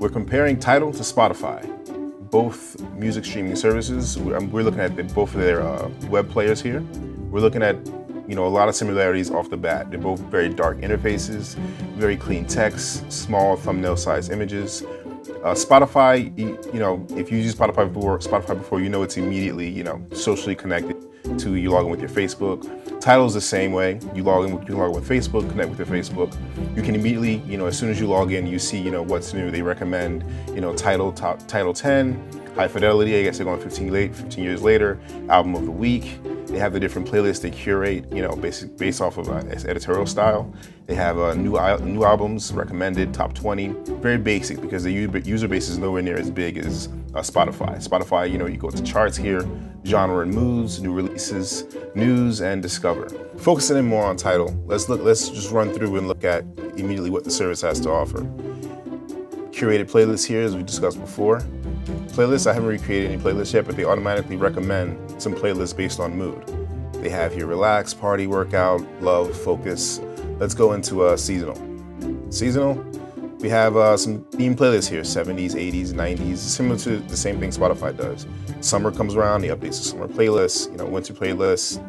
We're comparing Tidal to Spotify, both music streaming services. We're looking at both of their web players here. We're looking at a lot of similarities off the bat. They're both very dark interfaces, very clean text, small thumbnail-sized images. Spotify, if you use Spotify before, it's immediately, socially connected to you log in with your Facebook. Tidal's the same way. You log in with Facebook, connect with your Facebook. You can immediately, as soon as you log in, you see, what's new. They recommend, Tidal 10, High Fidelity. I guess they're going 15 years later. Album of the week. They have the different playlists they curate, based off of editorial style. They have new albums recommended, top 20. Very basic because the user base is nowhere near as big as Spotify. Spotify, you go to charts here, genre and moods, new releases, news, and discover. Focusing in more on Tidal, let's just run through and look at immediately what the service has to offer. Curated playlists here, as we discussed before. Playlists, I haven't recreated any playlists yet, but they automatically recommend some playlists based on mood. They have here relax, party, workout, love, focus. Let's go into seasonal. Seasonal, we have some theme playlists here, 70s, 80s, 90s, similar to the same thing Spotify does. Summer comes around, they update the summer playlists, winter playlists.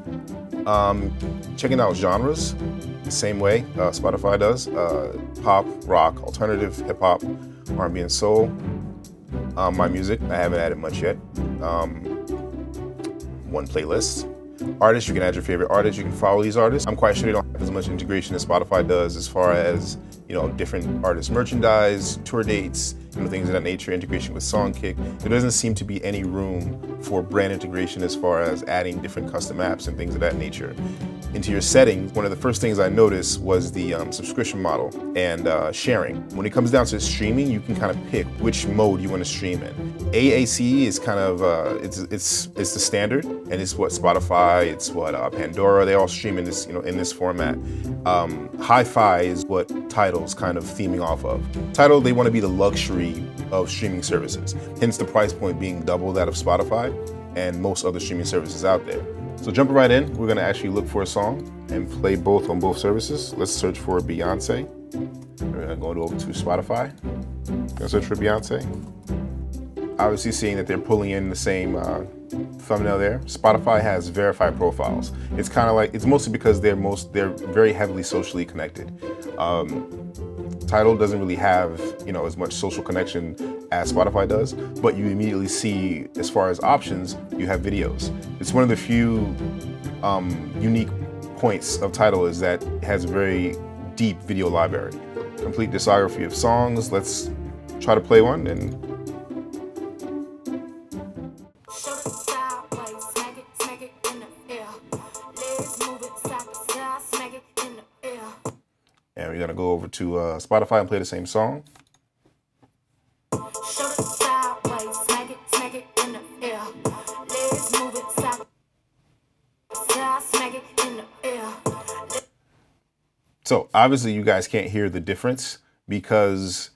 Checking out genres, the same way Spotify does. Pop, rock, alternative, hip hop, R&B and soul. My music, I haven't added much yet. One playlist. Artists, you can add your favorite artists. You can follow these artists. I'm quite sure they don't have as much integration as Spotify does as far as, different artist merchandise, tour dates, things of that nature, integration with Songkick. There doesn't seem to be any room for brand integration as far as adding different custom apps and things of that nature. Into your settings, one of the first things I noticed was the subscription model and sharing. When it comes down to streaming, you can kind of pick which mode you want to stream in. AAC is kind of, it's the standard, and it's what Spotify, it's what Pandora, they all stream in this, in this format. Hi-Fi is what Tidal's kind of theming off of. Tidal, they want to be the luxury of streaming services, hence the price point being double that of Spotify and most other streaming services out there. So jumping right in, we're going to actually look for a song and play both on both services. Let's search for Beyonce. We're going to go over to Spotify. Going to search for Beyonce. Obviously seeing that they're pulling in the same thumbnail there. Spotify has verified profiles. It's kind of like, it's mostly because they're very heavily socially connected. Tidal doesn't really have, as much social connection as Spotify does, but you immediately see, as far as options, you have videos. It's one of the few unique points of Tidal is that it has a very deep video library. Complete discography of songs. Let's try to play one and we're gonna go over to Spotify and play the same song. So obviously you guys can't hear the difference because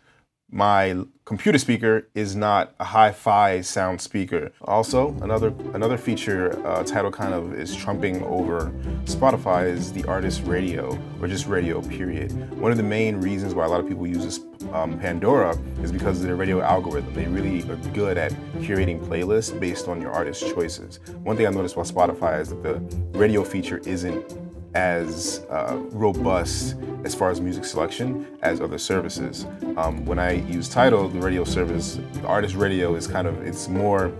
my computer speaker is not a hi-fi sound speaker. Also, another feature Tidal kind of is trumping over Spotify is the artist radio, or just radio period. One of the main reasons why a lot of people use this Pandora is because of their radio algorithm. They really are good at curating playlists based on your artist choices. One thing I noticed about Spotify is that the radio feature isn't as robust as far as music selection as other services. When I use Tidal, the radio service, the artist radio is kind of, it's more,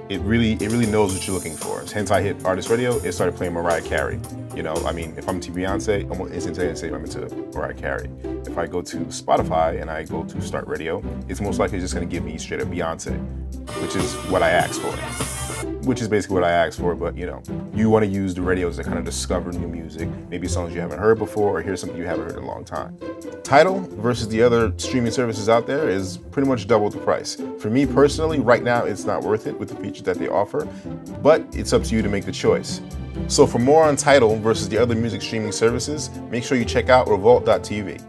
it really knows what you're looking for. Hence I hit artist radio, it started playing Mariah Carey. If I'm to Beyonce, I'm instantaneously I'm into Mariah Carey. If I go to Spotify and I go to start radio, it's most likely just gonna give me straight up Beyonce, which is what I asked for. Which is basically what I asked for, but you want to use the radios to kind of discover new music, maybe songs you haven't heard before or hear something you haven't heard in a long time. Tidal versus the other streaming services out there is pretty much double the price. For me personally, right now it's not worth it with the features that they offer, but it's up to you to make the choice. So for more on Tidal versus the other music streaming services, make sure you check out Revolt.tv.